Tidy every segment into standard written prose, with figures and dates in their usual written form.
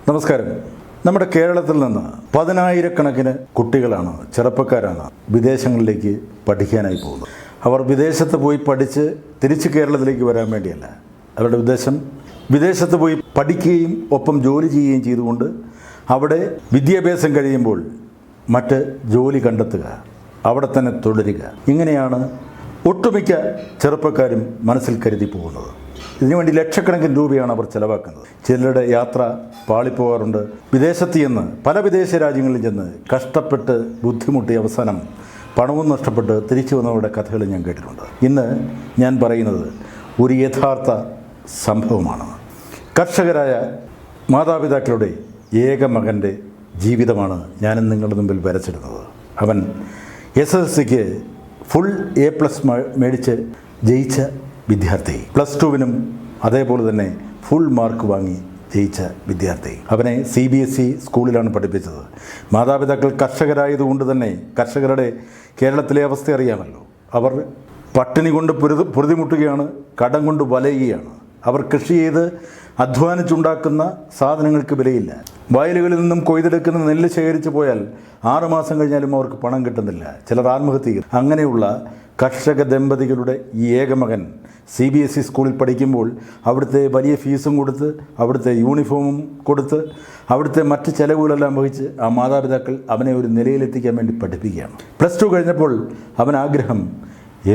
നമസ്കാരം. നമ്മുടെ കേരളത്തിൽ നിന്ന് പതിനായിരക്കണക്കിന് കുട്ടികളാണ്, ചെറുപ്പക്കാരാണ് വിദേശങ്ങളിലേക്ക് പഠിക്കാനായി പോകുന്നത്. അവർ വിദേശത്ത് പോയി പഠിച്ച് തിരിച്ച് കേരളത്തിലേക്ക് വരാൻ വേണ്ടിയല്ല. അവരുടെ ഉദ്ദേശം വിദേശത്ത് പോയി പഠിക്കുകയും ഒപ്പം ജോലി ചെയ്യുകയും ചെയ്തുകൊണ്ട് അവിടെ വിദ്യാഭ്യാസം കഴിയുമ്പോൾ മറ്റ് ജോലി കണ്ടെത്തുക, അവിടെ തന്നെ തുടരുക. ഇങ്ങനെയാണ് ഒട്ടുമിക്ക ചെറുപ്പക്കാരും മനസ്സിൽ കരുതി പോകുന്നത്. ഇതിനുവേണ്ടി ലക്ഷക്കണക്കിന് രൂപയാണ് അവർ ചിലവാക്കുന്നത്. ചിലരുടെ യാത്ര പാളിപ്പോകാറുണ്ട്. വിദേശത്ത് ചെന്ന് പല വിദേശ രാജ്യങ്ങളിൽ ചെന്ന് കഷ്ടപ്പെട്ട് ബുദ്ധിമുട്ടി അവസാനം പണവും നഷ്ടപ്പെട്ട് തിരിച്ചു വന്നവരുടെ കഥകൾ ഞാൻ കേട്ടിട്ടുണ്ട്. ഇന്ന് ഞാൻ പറയുന്നത് ഒരു യഥാർത്ഥ സംഭവമാണ്. കർഷകരായ മാതാപിതാക്കളുടെ ഏക മകൻ്റെ ജീവിതമാണ് ഞാനും നിങ്ങളുടെ മുമ്പിൽ വരച്ചിടുന്നത്. അവൻ SSLCക്ക് ഫുൾ A+ മേടിച്ച് ജയിച്ച വിദ്യാർത്ഥി, +2-വിനും അതേപോലെ തന്നെ ഫുൾ മാർക്ക് വാങ്ങി ജയിച്ച വിദ്യാർത്ഥി. അവനെ CBSE സ്കൂളിലാണ് പഠിപ്പിച്ചത്. മാതാപിതാക്കൾ കർഷകരായതുകൊണ്ട് തന്നെ കർഷകരുടെ കേരളത്തിലെ അവസ്ഥ അറിയാമല്ലോ. അവർ പട്ടിണി കൊണ്ട് പൊറുതിമുട്ടുകയാണ്, കടം കൊണ്ട് വലയുകയാണ്. അവർ കൃഷി ചെയ്ത് അധ്വാനിച്ചുണ്ടാക്കുന്ന സാധനങ്ങൾക്ക് വിലയില്ല. വയലുകളിൽ നിന്നും കൊയ്തെടുക്കുന്ന നെല്ല് ശേഖരിച്ച് പോയാൽ 6 മാസം കഴിഞ്ഞാലും അവർക്ക് പണം കിട്ടുന്നില്ല. ചിലർ ആത്മഹത്യ ചെയ്യും. അങ്ങനെയുള്ള കർഷക ദമ്പതികളുടെ ഈ ഏകമകൻ CBSE സ്കൂളിൽ പഠിക്കുമ്പോൾ അവിടുത്തെ വലിയ ഫീസും കൊടുത്ത്, അവിടുത്തെ യൂണിഫോമും കൊടുത്ത്, അവിടുത്തെ മറ്റ് ചിലവുകളെല്ലാം വഹിച്ച് ആ മാതാപിതാക്കൾ അവനെ ഒരു നിലയിലെത്തിക്കാൻ വേണ്ടി പഠിപ്പിക്കുകയാണ്. +2 കഴിഞ്ഞപ്പോൾ അവൻ ആഗ്രഹം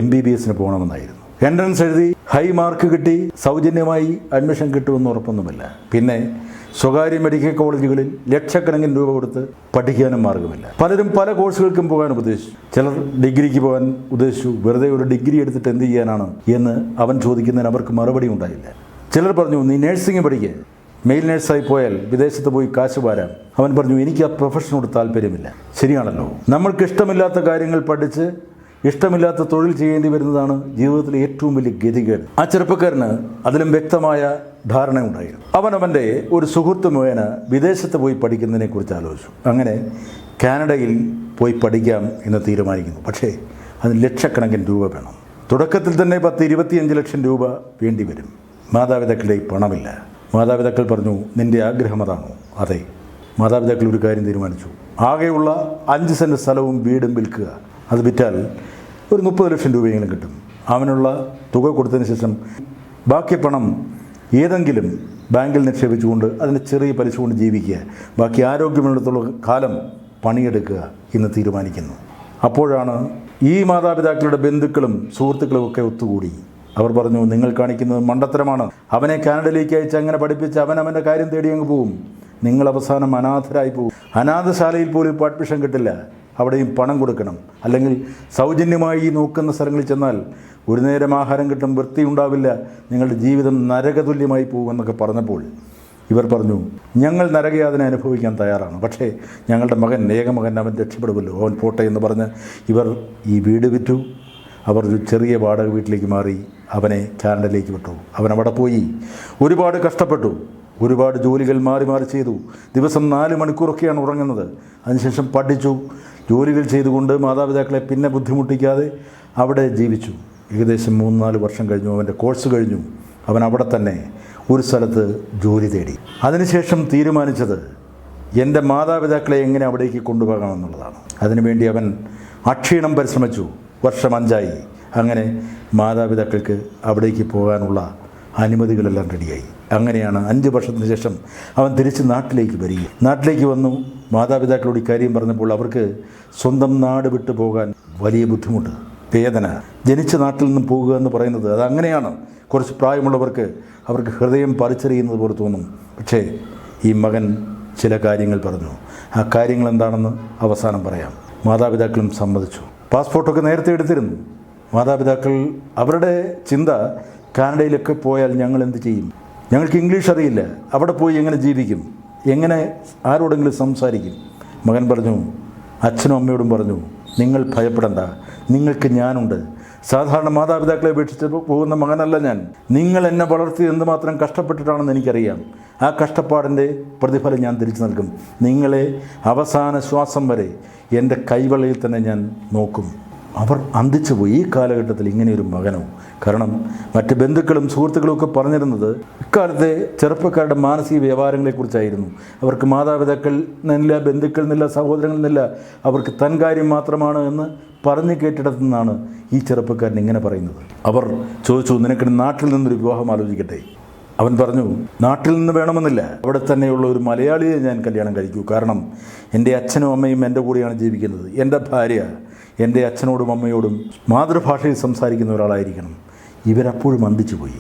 MBBSന് പോകണമെന്നായിരുന്നു. എൻട്രൻസ് എഴുതി ഹൈ മാർക്ക് കിട്ടി, സൗജന്യമായി അഡ്മിഷൻ കിട്ടുമെന്ന് ഉറപ്പൊന്നുമില്ല. പിന്നെ സ്വകാര്യ മെഡിക്കൽ കോളേജുകളിൽ ലക്ഷക്കണക്കിന് രൂപ കൊടുത്ത് പഠിക്കാനും മാർഗമില്ല. പലരും പല കോഴ്സുകൾക്കും പോകാൻ ഉപദേശിച്ചു. ചിലർ ഡിഗ്രിക്ക് പോകാൻ ഉദ്ദേശിച്ചു. വെറുതെ ഒരു ഡിഗ്രി എടുത്തിട്ട് എന്ത് ചെയ്യാനാണ് എന്ന് അവൻ ചോദിക്കുന്നതിന് അവർക്ക് മറുപടി ഉണ്ടായില്ല. ചിലർ പറഞ്ഞു, നീ നഴ്സിംഗ് പഠിക്കുക, മെയിൽ നഴ്സായി പോയാൽ വിദേശത്ത് പോയി കാശ് വാരാം. അവൻ പറഞ്ഞു, എനിക്ക് ആ പ്രൊഫഷനോട് താല്പര്യമില്ല. ശരിയാണല്ലോ, നമ്മൾക്ക് ഇഷ്ടമില്ലാത്ത കാര്യങ്ങൾ പഠിച്ച് ഇഷ്ടമില്ലാത്ത തൊഴിൽ ചെയ്യേണ്ടി വരുന്നതാണ് ജീവിതത്തിലെ ഏറ്റവും വലിയ ഗതികേട്. ആ ചെറുപ്പക്കാരന് അതിലും വ്യക്തമായ ധാരണ ഉണ്ടായിരുന്നു. അവൻ്റെ ഒരു സുഹൃത്ത് മുഖേന വിദേശത്ത് പോയി പഠിക്കുന്നതിനെക്കുറിച്ച് ആലോചിച്ചു. അങ്ങനെ കാനഡയിൽ പോയി പഠിക്കാം എന്ന് തീരുമാനിക്കുന്നു. പക്ഷേ അതിന് ലക്ഷക്കണക്കിന് രൂപ വേണം. തുടക്കത്തിൽ തന്നെ 10-25 ലക്ഷം രൂപ വേണ്ടി വരും. മാതാപിതാക്കളുടെ പണമില്ല. മാതാപിതാക്കൾ പറഞ്ഞു, നിൻ്റെ ആഗ്രഹം അതാണോ? അതെ. മാതാപിതാക്കൾ ഒരു കാര്യം തീരുമാനിച്ചു. ആകെയുള്ള 5 സെൻറ്റ് സ്ഥലവും വീടും വിൽക്കുക. അത് വിറ്റാൽ ഒരു 30 ലക്ഷം രൂപയെങ്കിലും കിട്ടും. അവനുള്ള തുക കൊടുത്തതിന് ശേഷം ബാക്കി പണം ഏതെങ്കിലും ബാങ്കിൽ നിക്ഷേപിച്ചുകൊണ്ട് അതിൻ്റെ ചെറിയ പലിശ കൊണ്ട് ജീവിക്കുക, ബാക്കി ആരോഗ്യമുള്ളിടത്തോളം കാലം പണിയെടുക്കുക എന്ന് തീരുമാനിക്കുന്നു. അപ്പോഴാണ് ഈ മാതാപിതാക്കളുടെ ബന്ധുക്കളും സുഹൃത്തുക്കളും ഒക്കെ ഒത്തുകൂടി. അവർ പറഞ്ഞു, നിങ്ങൾ കാണിക്കുന്നത് മണ്ടത്തരമാണ്. അവനെ കാനഡയിലേക്ക് അയച്ച് അങ്ങനെ പഠിപ്പിച്ച് അവൻ്റെ കാര്യം തേടി അങ്ങ് പോവും. നിങ്ങൾ അവസാനം അനാഥരായി പോകും. അനാഥശാലയിൽ പോലും ഇപ്പോൾ അഡ്മിഷൻ കിട്ടില്ല. അവിടെയും പണം കൊടുക്കണം. അല്ലെങ്കിൽ സൗജന്യമായി നോക്കുന്ന സ്ഥലങ്ങളിൽ ചെന്നാൽ ഒരു നേരം ആഹാരം കിട്ടും, വൃത്തി ഉണ്ടാവില്ല, നിങ്ങളുടെ ജീവിതം നരകതുല്യമായി പോകുമെന്നൊക്കെ പറഞ്ഞപ്പോൾ ഇവർ പറഞ്ഞു, ഞങ്ങൾ നരകയാതന അനുഭവിക്കാൻ തയ്യാറാണ്. പക്ഷേ ഞങ്ങളുടെ മകൻ, ഏകമകൻ, അവൻ രക്ഷപ്പെടുമല്ലോ, അവൻ പോട്ടെ എന്ന് പറഞ്ഞ് ഇവർ ഈ വീട് വിറ്റു. അവർ ഒരു ചെറിയ വാടക വീട്ടിലേക്ക് മാറി അവനെ കാനഡയിലേക്ക് വിട്ടു. അവൻ അവിടെ പോയി ഒരുപാട് കഷ്ടപ്പെട്ടു. ഒരുപാട് ജോലികൾ മാറി മാറി ചെയ്തു. ദിവസം 4 മണിക്കൂറൊക്കെയാണ് ഉറങ്ങുന്നത്. അതിനുശേഷം പഠിച്ചു, ജോലികൾ ചെയ്തുകൊണ്ട് മാതാപിതാക്കളെ പിന്നെ ബുദ്ധിമുട്ടിക്കാതെ അവിടെ ജീവിച്ചു. ഏകദേശം 3-4 വർഷം കഴിഞ്ഞു. അവൻ്റെ കോഴ്സ് കഴിഞ്ഞു. അവൻ അവിടെ തന്നെ ഒരു സ്ഥലത്ത് ജോലി തേടി. അതിനുശേഷം തീരുമാനിച്ചത് എൻ്റെ മാതാപിതാക്കളെ എങ്ങനെ അവിടേക്ക് കൊണ്ടുപോകാമെന്നുള്ളതാണ്. അതിനുവേണ്ടി അവൻ അക്ഷീണം പരിശ്രമിച്ചു. വർഷം 5ആയി. അങ്ങനെ മാതാപിതാക്കൾക്ക് അവിടേക്ക് പോകാനുള്ള അനുമതികളെല്ലാം റെഡിയായി. അങ്ങനെയാണ് 5 വർഷത്തിന് ശേഷം അവൻ തിരിച്ച് നാട്ടിലേക്ക് വരിക. നാട്ടിലേക്ക് വന്നു. മാതാപിതാക്കളോട് ഇക്കാര്യം പറഞ്ഞപ്പോൾ അവർക്ക് സ്വന്തം നാട് വിട്ടു പോകാൻ വലിയ ബുദ്ധിമുട്ട്, വേദന. ജനിച്ച നാട്ടിൽ നിന്നും പോകുക എന്ന് പറയുന്നത് അതങ്ങനെയാണ്. കുറച്ച് പ്രായമുള്ളവർക്ക് അവർക്ക് ഹൃദയം പറിച്ചെറിയുന്നത് പോലെ തോന്നും. പക്ഷേ ഈ മകൻ ചില കാര്യങ്ങൾ പറഞ്ഞു. ആ കാര്യങ്ങൾ എന്താണെന്ന് അവസാനം പറയാം. മാതാപിതാക്കളും സമ്മതിച്ചു. പാസ്പോർട്ടൊക്കെ നേരത്തെ എടുത്തിരുന്നു. മാതാപിതാക്കൾ അവരുടെ ചിന്ത, കാനഡയിലൊക്കെ പോയാൽ ഞങ്ങൾ എന്ത് ചെയ്യും? ഞങ്ങൾക്ക് ഇംഗ്ലീഷ് അറിയില്ല, അവിടെ പോയി എങ്ങനെ ജീവിക്കും, എങ്ങനെ ആരോടെങ്കിലും സംസാരിക്കും? മകൻ പറഞ്ഞു, അച്ഛനും അമ്മയോടും പറഞ്ഞു, നിങ്ങൾ ഭയപ്പെടണ്ട, നിങ്ങൾക്ക് ഞാനുണ്ട്. സാധാരണ മാതാപിതാക്കളെ ഉപേക്ഷിച്ച് പോകുന്ന മകനല്ല ഞാൻ. നിങ്ങൾ എന്നെ വളർത്തി എന്തുമാത്രം കഷ്ടപ്പെട്ടിട്ടാണെന്ന് എനിക്കറിയാം. ആ കഷ്ടപ്പാടിൻ്റെ പ്രതിഫലം ഞാൻ തിരിച്ചു നൽകും. നിങ്ങളെ അവസാന ശ്വാസം വരെ എൻ്റെ കൈവളയിൽ തന്നെ ഞാൻ നോക്കും. അവർ അന്തിച്ചു പോയി. ഈ കാലഘട്ടത്തിൽ ഇങ്ങനെയൊരു മകനോ? കാരണം മറ്റ് ബന്ധുക്കളും സുഹൃത്തുക്കളും ഒക്കെ പറഞ്ഞിരുന്നത് ഇക്കാലത്തെ ചെറുപ്പക്കാരുടെ മാനസിക വ്യവഹാരങ്ങളെക്കുറിച്ചായിരുന്നു. അവർക്ക് മാതാപിതാക്കൾ എന്നില്ല, ബന്ധുക്കൾ എന്നില്ല, സഹോദരങ്ങൾ എന്നില്ല, അവർക്ക് തൻ കാര്യം മാത്രമാണ് എന്ന് പറഞ്ഞു കേട്ടിടത്തു നിന്നാണ് ഈ ചെറുപ്പക്കാരൻ ഇങ്ങനെ പറയുന്നത്. അവർ ചോദിച്ചു, നിനക്ക് നാട്ടിൽ നിന്നൊരു വിവാഹം ആലോചിക്കട്ടെ? അവൻ പറഞ്ഞു, നാട്ടിൽ നിന്ന് വേണമെന്നില്ല, അവിടെ തന്നെയുള്ള ഒരു മലയാളിയെ ഞാൻ കല്യാണം കഴിക്കൂ. കാരണം എൻ്റെ അച്ഛനും അമ്മയും എൻ്റെ കൂടെയാണ് ജീവിക്കുന്നത്. എൻ്റെ ഭാര്യ എൻ്റെ അച്ഛനോടും അമ്മയോടും മാതൃഭാഷയിൽ സംസാരിക്കുന്ന ഒരാളായിരിക്കണം. ഇവരപ്പോഴും അന്തിച്ചു പോയി.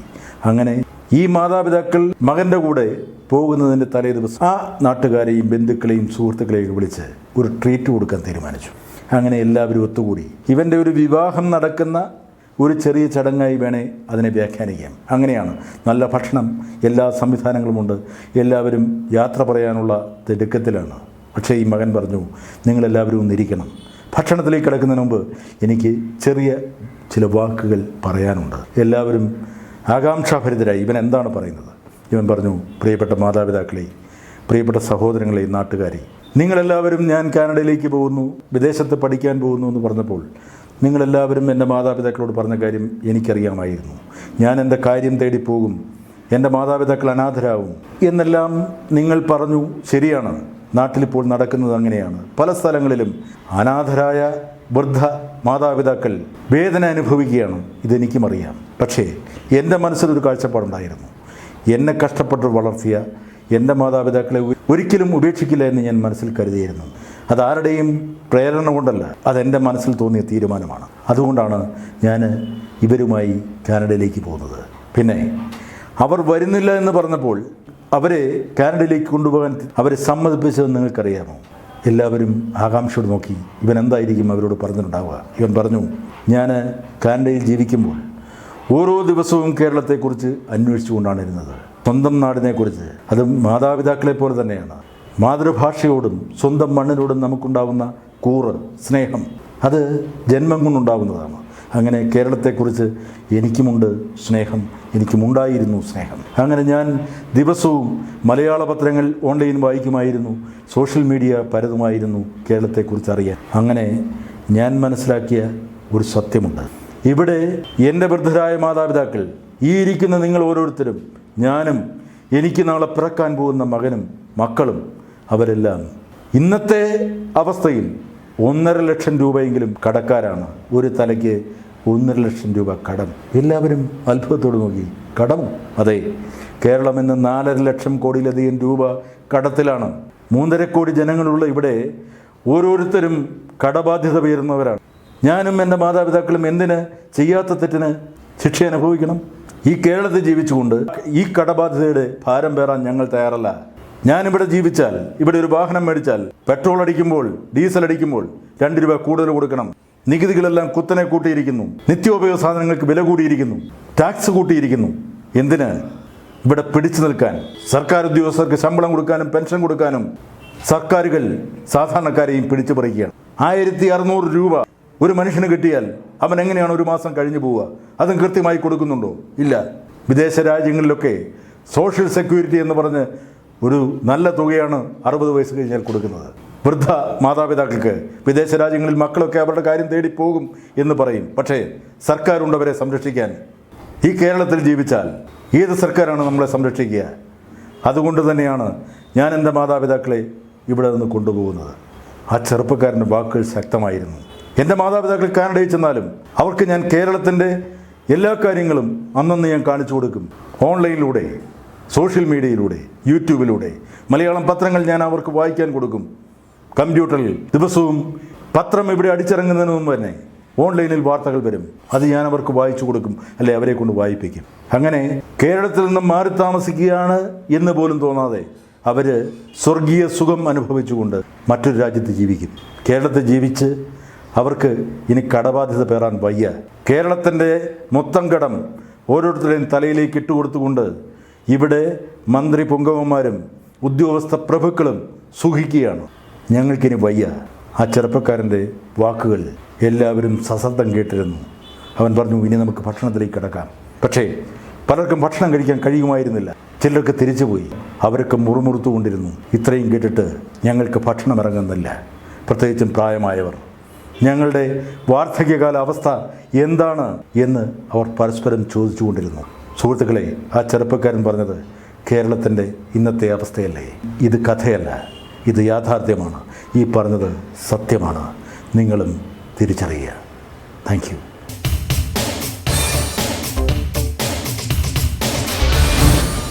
അങ്ങനെ ഈ മാതാപിതാക്കൾ മകൻ്റെ കൂടെ പോകുന്നതിൻ്റെ തലേ ദിവസം ആ നാട്ടുകാരെയും ബന്ധുക്കളെയും സുഹൃത്തുക്കളെയും വിളിച്ച് ഒരു ട്രീറ്റ് കൊടുക്കാൻ തീരുമാനിച്ചു. അങ്ങനെ എല്ലാവരും ഒത്തുകൂടി. ഇവൻ്റെ ഒരു വിവാഹം നടക്കുന്ന ഒരു ചെറിയ ചടങ്ങായി വേണേ അതിനെ വ്യാഖ്യാനിക്കാം. അങ്ങനെയാണ്. നല്ല ഭക്ഷണം, എല്ലാ സംവിധാനങ്ങളുമുണ്ട്. എല്ലാവരും യാത്ര പറയാനുള്ള തിടുക്കത്തിലാണ്. പക്ഷേ ഈ മകൻ പറഞ്ഞു, നിങ്ങളെല്ലാവരും ഒന്നിരിക്കണം. ഭക്ഷണത്തിലേക്ക് കിടക്കുന്നതിന് മുമ്പ് എനിക്ക് ചെറിയ ചില വാക്കുകൾ പറയാനുണ്ട്. എല്ലാവരും ആകാംക്ഷാഭരിതരായി. ഇവൻ എന്താണ് പറയുന്നത്? ഇവൻ പറഞ്ഞു, പ്രിയപ്പെട്ട മാതാപിതാക്കളെ, പ്രിയപ്പെട്ട സഹോദരങ്ങളെ, നാട്ടുകാരെ, നിങ്ങളെല്ലാവരും ഞാൻ കാനഡയിലേക്ക് പോകുന്നു, വിദേശത്ത് പഠിക്കാൻ പോകുന്നു എന്ന് പറഞ്ഞപ്പോൾ നിങ്ങളെല്ലാവരും എൻ്റെ മാതാപിതാക്കളോട് പറഞ്ഞ കാര്യം എനിക്കറിയാമായിരുന്നു. ഞാൻ എൻ്റെ കാര്യം തേടി പോകും, എൻ്റെ മാതാപിതാക്കൾ അനാഥരാകും എന്നെല്ലാം നിങ്ങൾ പറഞ്ഞു. ശരിയാണ്, നാട്ടിലിപ്പോൾ നടക്കുന്നത് അങ്ങനെയാണ്. പല സ്ഥലങ്ങളിലും അനാഥരായ വൃദ്ധ മാതാപിതാക്കൾ വേദന അനുഭവിക്കുകയാണ്. ഇതെനിക്കും അറിയാം. പക്ഷേ എൻ്റെ മനസ്സിലൊരു കാഴ്ചപ്പാടുണ്ടായിരുന്നു. എന്നെ കഷ്ടപ്പെട്ട് വളർത്തിയ എൻ്റെ മാതാപിതാക്കളെ ഒരിക്കലും ഉപേക്ഷിക്കില്ല എന്ന് ഞാൻ മനസ്സിൽ കരുതിയിരുന്നു. അതാരുടെയും പ്രേരണ കൊണ്ടല്ല, അതെൻ്റെ മനസ്സിൽ തോന്നിയ തീരുമാനമാണ്. അതുകൊണ്ടാണ് ഞാൻ ഇവരുമായി കാനഡയിലേക്ക് പോകുന്നത്. പിന്നെ അവർ വരുന്നില്ല എന്ന് പറഞ്ഞപ്പോൾ അവരെ കാനഡയിലേക്ക് കൊണ്ടുപോകാൻ അവരെ സമ്മതിപ്പിച്ചതെന്ന് നിങ്ങൾക്കറിയാമോ? എല്ലാവരും ആകാംക്ഷയോട് നോക്കി, ഇവൻ എന്തായിരിക്കും അവരോട് പറഞ്ഞിട്ടുണ്ടാവുക. ഇവൻ പറഞ്ഞു, ഞാൻ കാനഡയിൽ ജീവിക്കുമ്പോൾ ഓരോ ദിവസവും കേരളത്തെക്കുറിച്ച് അന്വേഷിച്ചുകൊണ്ടാണ് ഇരുന്നത്. സ്വന്തം നാടിനെക്കുറിച്ച്. അത് മാതാപിതാക്കളെ പോലെ തന്നെയാണ്. മാതൃഭാഷയോടും സ്വന്തം മണ്ണിനോടും നമുക്കുണ്ടാകുന്ന കൂറ്, സ്നേഹം, അത് ജന്മം കൊണ്ടുണ്ടാകുന്നതാണ്. അങ്ങനെ കേരളത്തെക്കുറിച്ച് എനിക്കുമുണ്ട് സ്നേഹം, എനിക്കുമുണ്ടായിരുന്നു സ്നേഹം. അങ്ങനെ ഞാൻ ദിവസവും മലയാള പത്രങ്ങൾ ഓൺലൈൻ വായിക്കുമായിരുന്നു, സോഷ്യൽ മീഡിയ പരതുമായിരുന്നു കേരളത്തെക്കുറിച്ച് അറിയാൻ. അങ്ങനെ ഞാൻ മനസ്സിലാക്കിയ ഒരു സത്യമുണ്ട്. ഇവിടെ എൻ്റെ വൃദ്ധരായ മാതാപിതാക്കൾ, ഈ ഇരിക്കുന്ന നിങ്ങൾ ഓരോരുത്തരും, ഞാനും എനിക്ക് നാളെ പിറക്കാൻ പോകുന്ന മകനും മക്കളും, അവരെല്ലാം ഇന്നത്തെ അവസ്ഥയിൽ 1.5 ലക്ഷം രൂപയെങ്കിലും കടക്കാരാണ്. ഒരു തലയ്ക്ക് 1.5 ലക്ഷം രൂപ കടം. എല്ലാവരും അത്ഭുതത്തോട് നോക്കി. കടമോ? അതെ, കേരളം ഇന്ന് 4.5 ലക്ഷം കോടിയിലധികം രൂപ കടത്തിലാണ്. 3.5 കോടി ജനങ്ങളുള്ള ഇവിടെ ഓരോരുത്തരും കടബാധ്യത പേരുന്നവരാണ്. ഞാനും എൻ്റെ മാതാപിതാക്കളും എന്തിന് ചെയ്യാത്ത തെറ്റിന് ശിക്ഷ അനുഭവിക്കണം? ഈ കേരളത്തിൽ ജീവിച്ചുകൊണ്ട് ഈ കടബാധ്യതയുടെ ഭാരം പേറാൻ ഞങ്ങൾ തയ്യാറല്ല. ഞാനിവിടെ ജീവിച്ചാൽ, ഇവിടെ ഒരു വാഹനം മേടിച്ചാൽ പെട്രോൾ അടിക്കുമ്പോൾ, ഡീസൽ അടിക്കുമ്പോൾ 2 രൂപ കൂടുതൽ കൊടുക്കണം. നികുതികളെല്ലാം കുത്തനെ കൂട്ടിയിരിക്കുന്നു. നിത്യോപയോഗ സാധനങ്ങൾക്ക് വില കൂടിയിരിക്കുന്നു. ടാക്സ് കൂട്ടിയിരിക്കുന്നു. എന്തിന്? ഇവിടെ പിടിച്ചു നിൽക്കാൻ. സർക്കാർ ഉദ്യോഗസ്ഥർക്ക് ശമ്പളം കൊടുക്കാനും പെൻഷൻ കൊടുക്കാനും സർക്കാരുകൾ സാധാരണക്കാരെയും പിടിച്ചു പറിക്കുകയാണ്. 1600 രൂപ ഒരു മനുഷ്യന് കിട്ടിയാൽ അവൻ എങ്ങനെയാണ് ഒരു മാസം കഴിഞ്ഞു പോവുക? അതും കൃത്യമായി കൊടുക്കുന്നുണ്ടോ? ഇല്ല. വിദേശ രാജ്യങ്ങളിലൊക്കെ സോഷ്യൽ സെക്യൂരിറ്റി എന്ന് പറഞ്ഞ് ഒരു നല്ല തുകയാണ് 60 വയസ്സ് കഴിഞ്ഞാൽ കൊടുക്കുന്നത്. വൃദ്ധ മാതാപിതാക്കൾക്ക് വിദേശ രാജ്യങ്ങളിൽ മക്കളൊക്കെ അവരുടെ കാര്യം തേടി പോകും എന്ന് പറയും. പക്ഷേ സർക്കാരുണ്ട് അവരെ സംരക്ഷിക്കാൻ. ഈ കേരളത്തിൽ ജീവിച്ചാൽ ഏത് സർക്കാരാണ് നമ്മളെ സംരക്ഷിക്കുക? അതുകൊണ്ട് തന്നെയാണ് ഞാൻ എൻ്റെ മാതാപിതാക്കളെ ഇവിടെ നിന്ന് കൊണ്ടുപോകുന്നത്. ആ ചെറുപ്പക്കാരൻ്റെ വാക്കുകൾ ശക്തമായിരുന്നു. എൻ്റെ മാതാപിതാക്കൾ കാനഡയിൽ ചെന്നാലും അവർക്ക് ഞാൻ കേരളത്തിൻ്റെ എല്ലാ കാര്യങ്ങളും അന്നന്ന് ഞാൻ കാണിച്ചു കൊടുക്കും. ഓൺലൈനിലൂടെ, സോഷ്യൽ മീഡിയയിലൂടെ, യൂട്യൂബിലൂടെ. മലയാളം പത്രങ്ങൾ ഞാൻ അവർക്ക് വായിക്കാൻ കൊടുക്കും. കമ്പ്യൂട്ടറിൽ ദിവസവും പത്രം ഇവിടെ അടിച്ചിറങ്ങുന്നതിന് മുമ്പ് തന്നെ ഓൺലൈനിൽ വാർത്തകൾ വരും. അത് ഞാൻ അവർക്ക് വായിച്ചു കൊടുക്കും, അല്ലെ അവരെ കൊണ്ട് വായിപ്പിക്കും. അങ്ങനെ കേരളത്തിൽ നിന്നും മാറി താമസിക്കുകയാണ് എന്ന് പോലും തോന്നാതെ അവർ സ്വർഗീയ സുഖം അനുഭവിച്ചുകൊണ്ട് മറ്റൊരു രാജ്യത്ത് ജീവിക്കും. കേരളത്തിൽ ജീവിച്ച് അവർക്ക് ഇനി കടബാധ്യത പേറാൻ വയ്യ. കേരളത്തിൻ്റെ മൊത്തം കടം ഓരോരുത്തരുടെയും തലയിലേക്ക് ഇട്ടുകൊടുത്തുകൊണ്ട് ഇവിടെ മന്ത്രി പുങ്കവന്മാരും ഉദ്യോഗസ്ഥ പ്രഭുക്കളും സുഖിക്കുകയാണ്. ഞങ്ങൾക്കിനി വയ്യ. ആ ചെറുപ്പക്കാരൻ്റെ വാക്കുകൾ എല്ലാവരും സശ്രദ്ധം കേട്ടിരുന്നു. അവൻ പറഞ്ഞു, ഇനി നമുക്ക് ഭക്ഷണത്തിലേക്ക് കിടക്കാം. പക്ഷേ പലർക്കും ഭക്ഷണം കഴിക്കാൻ കഴിയുമായിരുന്നില്ല. ചിലർക്ക് തിരിച്ചുപോയി. അവരൊക്കെ മുറുമുറുത്തുകൊണ്ടിരുന്നു. ഇത്രയും കേട്ടിട്ട് ഞങ്ങൾക്ക് ഭക്ഷണം ഇറങ്ങുന്നില്ല, പ്രത്യേകിച്ചും പ്രായമായവർ. ഞങ്ങളുടെ വാർദ്ധക്യകാല അവസ്ഥ എന്താണ് എന്ന് അവർ പരസ്പരം ചോദിച്ചുകൊണ്ടിരുന്നു. സുഹൃത്തുക്കളെ, ആ ചെറുപ്പക്കാരൻ പറഞ്ഞത് കേരളത്തിൻ്റെ ഇന്നത്തെ അവസ്ഥയല്ലേ, ഇത് കഥയല്ല, ഇത് യാഥാർത്ഥ്യമാണ്, ഈ പറഞ്ഞത് സത്യമാണ്, നിങ്ങളും തിരിച്ചറിയുക. Thank you.